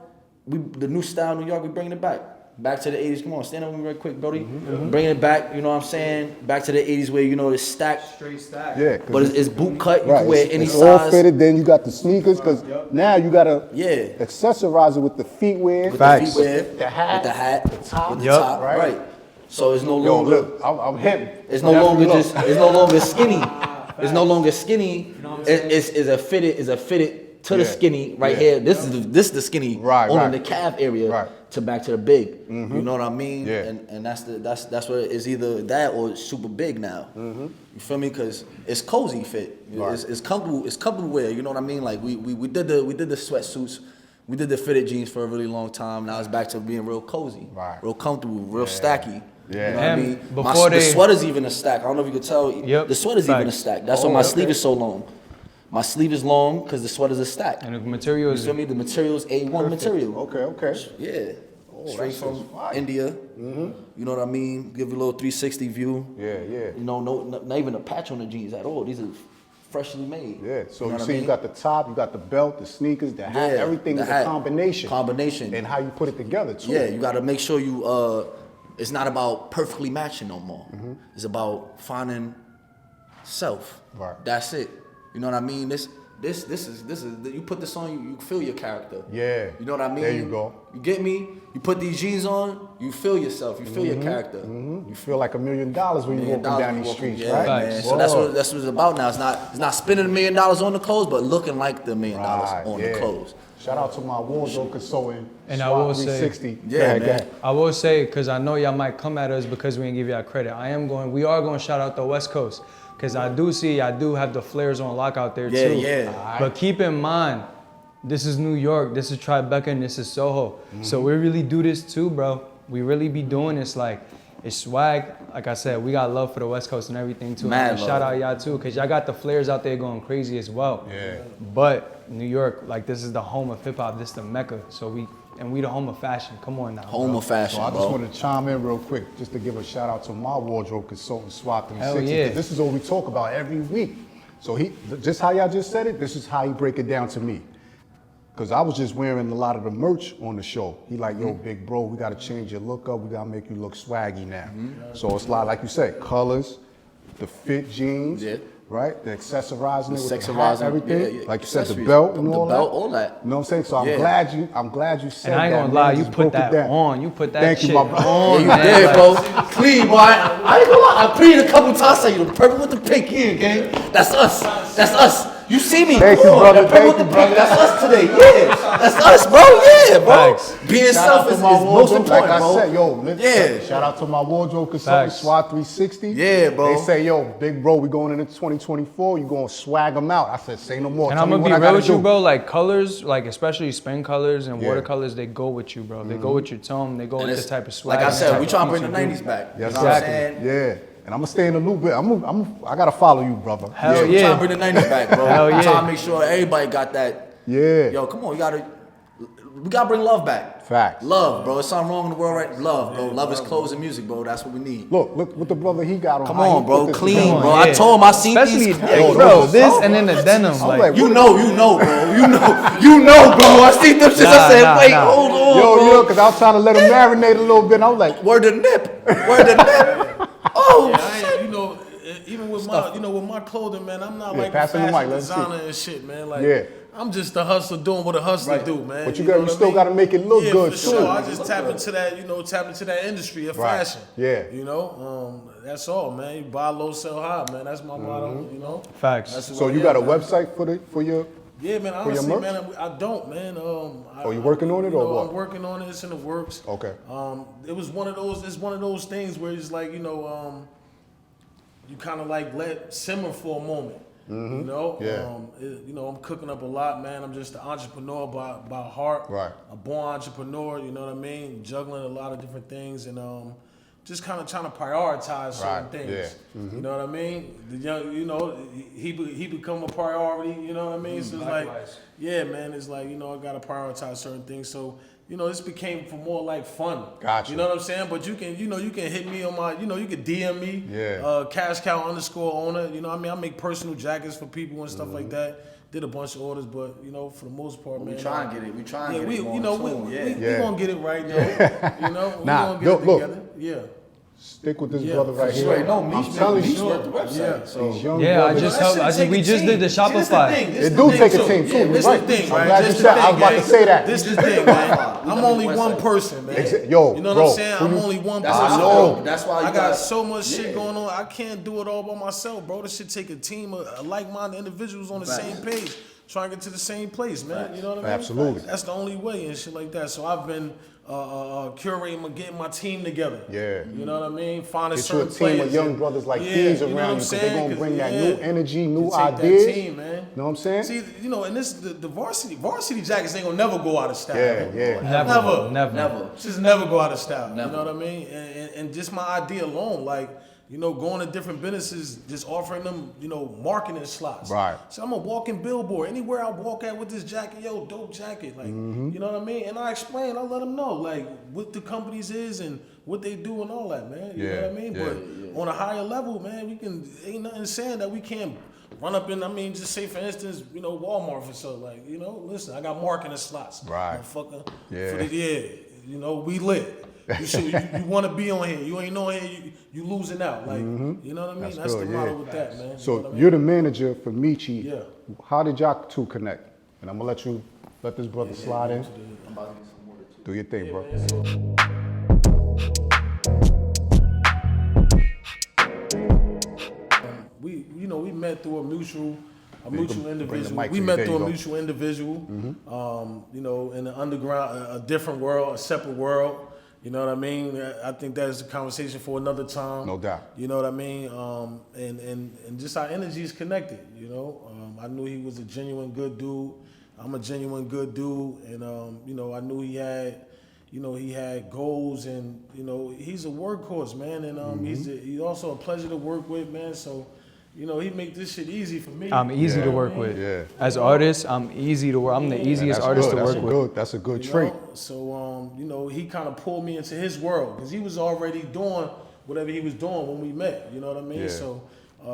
the new style in New York, we bringing it back. Back to the 80s. Come on, stand up with me real quick, Brody. Bringing it back, you know what I'm saying? Back to the 80s where, you know, it's stacked. Straight stack. Yeah. But it's boot cut. You Right, can wear any it's size. all fitted. Then you got the sneakers, because now you gotta accessorize it with the feet wear, With the feet wear, the hat, with the hat, the top, with the top, right? right? So it's no Yo, longer. look, I'm hip. It's no longer just. It's no longer skinny. It's no longer skinny. It's a fitted to the skinny right here. This is the skinny on the calf area to back to the big. You know what I mean? Yeah. And that's what it is, either that or it's super big now. You feel me? Because it's cozy fit. It's comfortable. It's comfortable wear. You know what I mean? Like we did the sweatsuits. We did the fitted jeans for a really long time. Now it's back to being real cozy, real comfortable, real stacky. Yeah. You know what I And mean? before The they- sweater's even a stack. I don't know if you could tell. Yep. The sweater's even a Facts. stack. That's why my sleeve is so long. My sleeve is long because the sweater's a stack. And the material You is feel me? The material's A1 material. Okay. Yeah. Straight that from shit's fire. India. You know what I mean? Give you a little 360 view. Yeah. You know, not even a patch on the jeans at all. These are freshly made. Yeah, so know you what I see mean? you got the top, you got the belt, the sneakers, the hat, Yeah, everything the is hat. a combination. Combination. And how you put it together too. Yeah, you got to make sure you. It's not about perfectly matching no more. It's about finding self. Right. That's it. You know what I mean? This is you put this on, you feel your character. Yeah. You know what I mean? There you go. You get me? You put these jeans on, you feel yourself, you feel your character. You feel like $1 million when you're walking down these streets, yeah, right? man. So that's what it's about now. It's not spending $1 million on the clothes, but looking like the $1 million on the clothes. Shout out to my wardrobe consultant, And I SWAT will say- 360. Yeah, Go ahead, man. go ahead. I will say, because I know y'all might come at us because we didn't give y'all credit. We are going to shout out the West Coast. Because I do have the flares on lock out there Yeah, too. yeah. But keep in mind, this is New York, this is Tribeca, and this is Soho. So we really do this too, bro. We really be doing this. Like, it's swag. Like I said, we got love for the West Coast and everything too. Mad And love. shout out y'all too, because y'all got the flares out there going crazy as well. Yeah. But New York, like, this is the home of hip hop. This is the Mecca. So we the home of fashion. Come on now. Home bro. of fashion, So I just bro. want to chime in real quick, just to give a shout out to my wardrobe consultant, SWAT 360. Hell yeah. 'cause this is what we talk about every week. So just how y'all just said it, this is how he break it down to me. Because I was just wearing a lot of the merch on the show. He like, yo, big bro, we got to change your look up. We got to make you look swaggy now. So it's like you said, colors, the fit jeans, Yeah. right? The accessorizing it with the hat, Accessorizing, everything. yeah, like you said, the accessories. belt and The all belt, that. all that. You know what I'm saying? So I'm Yeah. glad you said that. And I ain't gonna man. lie, you Just put broke it that down. on. You put that Thank you, shit my brother. on, You man. did, Like, bro. Clean, boy. I ain't gonna lie. I preened a couple times. Say you the purple with the pink here, gang. That's us. That's us. You see me? Thank you, brother. That purple Thank with you, the pink. brother. That's us today. Yeah. That's us, bro. Yeah, bro. Facts. Being Shout out self to is my most wardrobe. important, Like bro. I said, yo, Yeah. shout out to my wardrobe consultant, Facts. SWAT 360. Yeah, bro. They say, yo, big bro, we going into 2024. You going to swag them out. I said, say no more. And Tell I'm me gonna what be I real gotta with you, do. bro. Like colors, like especially spin colors and Yeah. watercolors, they go with you, bro. They go with your tone. They go And with it's- the type of swag. Like I and the said, type we of trying to bring feature the you do. 90s back. Yes, You know what I'm exactly. saying? Yeah. And I'm gonna stay in a little bit. I gotta follow you, brother. Hell We yeah. trying to bring the 90s back, bro. Hell We yeah. trying to make sure everybody got that. Yeah. Yo, come on, we gotta bring love back. Facts. Love, bro. There's something wrong in the world, right? Love, bro. Love is clothes and music, bro. That's what we need. Look what the brother he got on. Come how he on, bro. put this Clean, together. bro. I told him I seen Especially, these. hey, Yo, bro, those this are and then the denim. I'm Like, like, You know, bro. You know, bro. I seen them shits. I said, nah, wait, nah. hold on, Yo, bro. yo, because I was trying to let him marinate a little bit. I was like, Word the nip. Word the nip. Oh, I ain't, even with my clothing, man, I'm not Yeah, like a pass him the fashion mic, let's see. designer and shit, man. Like, Yeah. I'm just a hustler doing what a hustler do, man. But you know what still I mean? gotta make it look yeah, good, for too. sure. I just tap into that industry of Right. fashion. Yeah. You know, that's all, man. You buy low, sell high, man. That's my motto. You know. facts. That's so what you I got a am, man. website for your? Yeah, man. for your Honestly, merch? man, I don't, man. You working on it you or know, what? I'm working on it. It's in the works. Okay. It was one of those. It's one of those things where it's like you kind of like let simmer for a moment. You know. Yeah. I'm cooking up a lot, man. I'm just an entrepreneur by heart. Right. A born entrepreneur. You know what I mean? Juggling a lot of different things and just kind of trying to prioritize certain Right, things. yeah. You know what I mean? The young, he become a priority. You know what I mean? So it's like, Likewise. yeah, man. It's like I gotta prioritize certain things. So this became for more like fun. Gotcha. You know what I'm saying? But you can hit me on my, you can DM me. Yeah. Cash Cow _owner. You know what I mean? I make personal jackets for people and stuff like that. Did a bunch of orders, but for the most part, man. we try and get it. We try and Yeah, get we, it more you know, in tune, we Yeah. gonna get it right, though. We Nah, gonna get it look. together. Yeah. Stick with this Yeah, brother right for here. sure. Right, no, I'm telling you, worked the website. Yeah. So these young Yeah, I brothers, just That helped. shit I just take we a just team. did the See, this the Shopify. thing. This It the do thing, take a too. team, too. Yeah, You're this right. the thing, I'm right? glad you This the said- I was thing, about to gang. say that. This is the thing, man. I'm only one person, man. Yo, you know bro, what I'm saying? who I'm you- only one That's person. how I know. know. That's why you I got gotta- so much shit Yeah. going on. I can't do it all by myself, bro. This shit take a team of like-minded individuals on the same page, trying to get to the same place, man. You know what I mean? Absolutely. That's the only way and shit like that. So I've been curating, getting my team together. Yeah. You know what I mean? Finding Get you a certain team players. of young brothers like these you know what around I'm you, because they're saying? gonna bring that Yeah. new energy, new Take ideas. That team, man. You know what I'm saying? See, you know, and this the varsity jackets ain't gonna never go out of style. Yeah. Never. Just never go out of style. Never. You know what I mean? And just my idea alone, like, you know, going to different businesses, just offering them, you know, marketing slots. Right. So I'm a walking billboard. Anywhere I walk at with this jacket, yo, dope jacket. Like, you know what I mean? And I explain, I let them know, like, what the companies is and what they do and all that, man. You know what I mean? But on a higher level, man, ain't nothing saying that we can't run up in, just say, for instance, you know, Walmart for so, like, you know, listen, I got marketing slots. Right. Motherfucker. Yeah. You know, we lit. You want to be on here. You ain't on here, you losing out. Like, you know what I mean? That's good, the motto with that, man. So you know what I mean? you're the manager for Meechy. Yeah. How did y'all two connect? And I'm gonna let this brother slide in. I'm about to get some water too. Do your thing, bro. We met through a mutual bring the individual. mic We to you. met There through you a go. mutual individual. You know, in the underground, a different world, a separate world. You know what I mean? I think that is a conversation for another time. No doubt. You know what I mean? And just our energies connected. You know, I knew he was a genuine good dude. I'm a genuine good dude, and you know, I knew he had. You know, he had goals, and you know, he's a workhorse, man, and he's also a pleasure to work with, man. So, you know, he make this shit easy for me. I'm easy to work with. Yeah. As artists, I'm easy to work. I'm the easiest artist to work with. That's a good You trait. know? So, you know, he kind of pulled me into his world because he was already doing whatever he was doing when we met. You know what I mean? Yeah. So,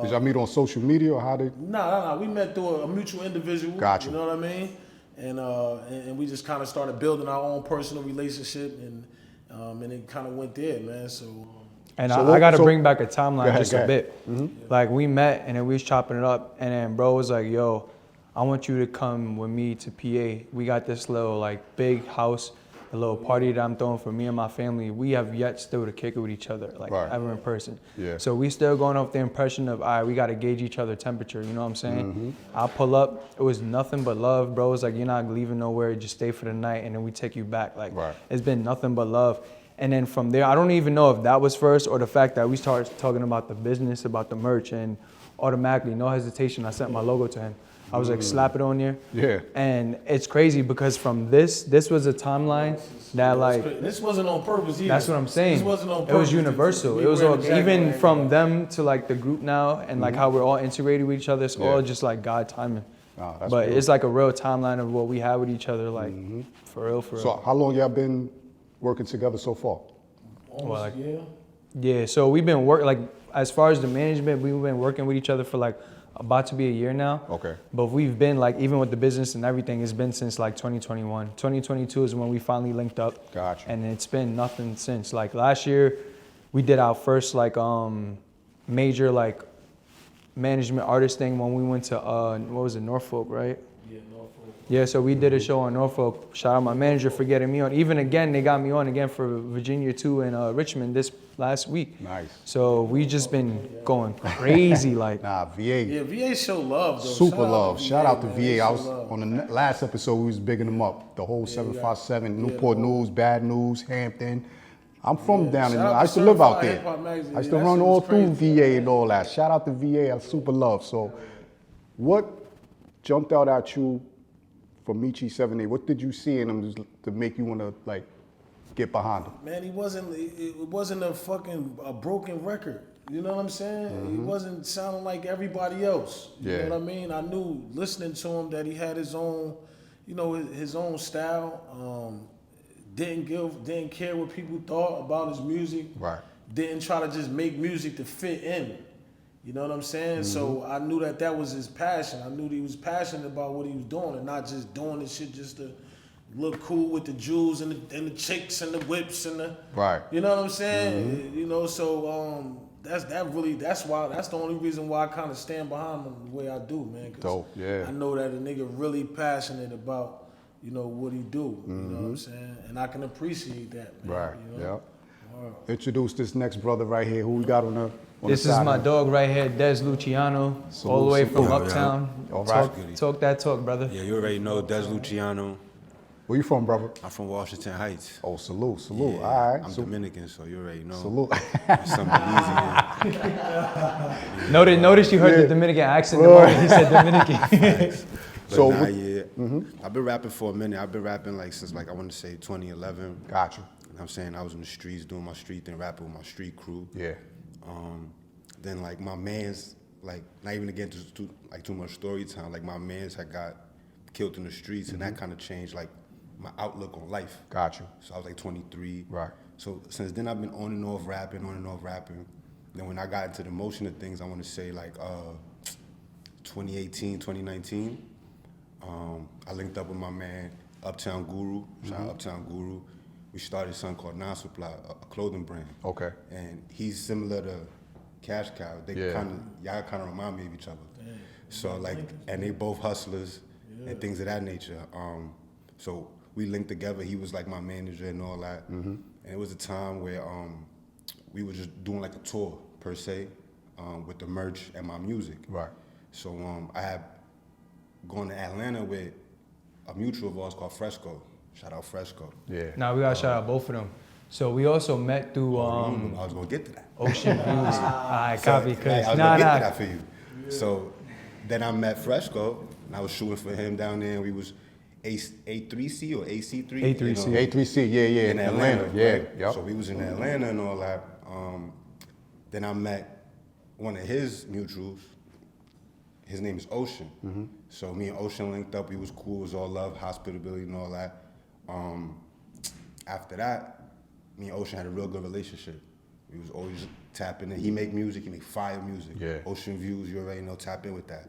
Did y'all meet on social media or how did? nah. We met through a mutual individual. Gotcha. You know what I mean? And we just kind of started building our own personal relationship, and it kind of went there, man. So. And So I got to so- bring back a timeline Go ahead, just go a ahead. bit. Like we met and then we was chopping it up, and then bro was like, "Yo, I want you to come with me to PA. We got this little like big house, a little party that I'm throwing for me and my family. We have yet still to kick it with each other, like Right. ever in person. Yeah. So we still going off the impression of, all right, we got to gauge each other temperature. You know what I'm saying? I pull up, it was nothing but love, bro. It's like you're not leaving nowhere, just stay for the night, and then we take you back. Like Right. it's been nothing but love. And then from there, I don't even know if that was first or the fact that we started talking about the business, about the merch, and automatically, no hesitation, I sent my logo to him. I was like, slap it on there. Yeah. And it's crazy because from this was a timeline that like, This wasn't on purpose either. that's what I'm saying. This wasn't on It purpose. was universal. We It was wearing all, exactly even like from that. them to like the group now and like how we're all integrated with each other. It's all Yeah. just like God timing. Nah, that's But real. it's like a real timeline of what we have with each other, like for real, for real. So how long y'all been working together so far? Almost, like- yeah. Yeah, so we've been like as far as the management, we've been working with each other for like about to be a year now. Okay. But we've been like, even with the business and everything, it's been since like 2021. 2022 is when we finally linked up. Gotcha. And it's been nothing since. Like last year, we did our first like major like management artist thing when we went to what was it, Norfolk, right? Yeah, Norfolk. Yeah, so we did a show on Norfolk. Shout out my manager for getting me on. Even again, they got me on again for Virginia 2 and Richmond this last week. Nice. So we just been going crazy, like. Nah, VA. Yeah, VA show love, though. Super Shout out love. to Shout out to man. VA. They I show was love. on the last episode. We was bigging them up. The whole 757, Newport News, Bad News, Hampton. I'm from down in. Shout out I to used to live out Certified there. Hip Hop Magazine. I used Yeah, to that run shit all was through crazy. VA and all that. Shout out to VA. I super love. So, what jumped out at you from Meechy718? What did you see in him to make you want to like get behind him? Man, he wasn't. It wasn't a broken record. You know what I'm saying? He wasn't sounding like everybody else. You Yeah. know what I mean? I knew listening to him that he had his own, you know, his own style. Didn't care what people thought about his music. Right. Didn't try to just make music to fit in. You know what I'm saying? So I knew that was his passion. I knew that he was passionate about what he was doing and not just doing this shit just to look cool with the jewels and the chicks and the whips and the. Right. You know what I'm saying? You know, so that's the only reason why I kind of stand behind him the way I do, man. 'Cause Dope, yeah. I know that a nigga really passionate about, you know, what he do. You know what I'm saying? And I can appreciate that, man. Right. You know? Yeah. Introduce this next brother right here. Who we got on the? This is my dog right here, Des Luciano, all the way from salute. Uptown. All right. Talk that talk, brother. Yeah, you already know Des Luciano. Where you from, brother? I'm from Washington Heights. Oh, salute. Yeah, All right. I'm Dominican, so you already know. Salute. It's something easy. Notice you heard the Dominican accent the moment he said Dominican. But So nah, what- yeah. I've been rapping for a minute. I've been rapping like since like I want to say 2011. Got you. You know what I'm saying? I was in the streets doing my street thing, rapping with my street crew. Yeah. Then like my mans, like not even to get into too much story time, like my mans had got killed in the streets and that kind of changed like my outlook on life. Got you. So I was like 23. Right. So since then I've been on and off rapping. Then when I got into the motion of things, I want to say like 2018, 2019, I linked up with my man Uptown Guru, shout out Uptown Guru. We started something called Non-Supply, a clothing brand. Okay. And he's similar to Cash Cow. They y'all kind of remind me of each other. So like, and they both hustlers and things of that nature. So we linked together. He was like my manager and all that. And it was a time where we were just doing like a tour per se with the merch and my music. Right. So I had gone to Atlanta with a mutual of ours called Fresco. Shout out Fresco. Yeah. Now we gotta shout out both of them. So we also met through I was gonna get to that. Ocean Views. I So, copy like, because I was gonna get to that for you. So then I met Fresco and I was shooting for him down there and we was A3C or AC3? A3C. You know, A3C, yeah. in Atlanta. Yeah. Right? Yep. So we was in Atlanta and all that. Then I met one of his mutuals. His name is Ocean. So me and Ocean linked up. We was cool. It was all love, hospitality, and all that. After that, me and Ocean had a real good relationship. We was always tapping in. He make music. He make fire music. Yeah. Ocean Views. You already know. Tap in with that.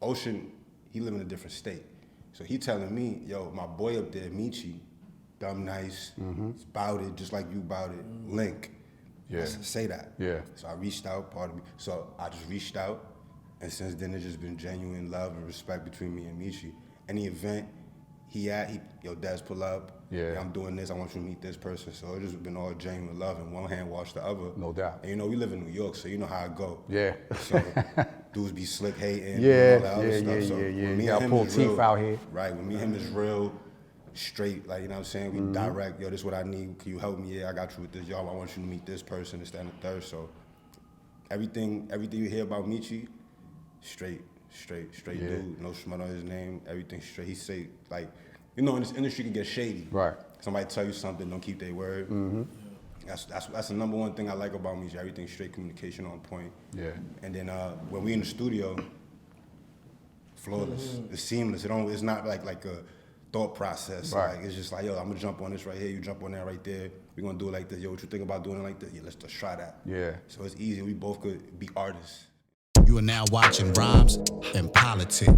Ocean, he live in a different state. So he telling me, yo, my boy up there, Meechy, dumb nice, he's bout it, just like you bout it. Link. Yeah. I said, say that. Yeah. So I reached out, So I just reached out, and since then it's just been genuine love and respect between me and Meechy. Any event yo, Des, pull up. Yeah. I'm doing this. I want you to meet this person. So it's just been all genuine love, and one hand wash the other. No doubt. And you know, we live in New York, so you know how it go. Yeah. So dudes be slick hating. Yeah, and all that other yeah, stuff. So yeah. when me You gotta and him pull is teeth real, out here. Right. When me and him is real, straight, like, you know what I'm saying? We direct, yo, this is what I need. Can you help me? Yeah, I got you with this. Yo, I want you to meet this person, this, that, and the third. So everything you hear about Meechy, straight dude. No smut on his name. Everything straight. He say, like, you know, in this industry can get shady. Right. Somebody tell you something, don't keep their word. That's the number one thing I like about Meechy. Everything straight, communication on point. Yeah. And then when we in the studio, flawless. It's seamless. It's not like a thought process. Right. Like, it's just like, yo, I'm gonna jump on this right here. You jump on that right there. We're gonna do it like this. Yo, what you think about doing it like this? Yeah, let's just try that. Yeah. So it's easy. We both could be artists. You are now watching Rhymes and Politic.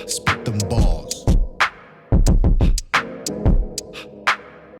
Spit them balls.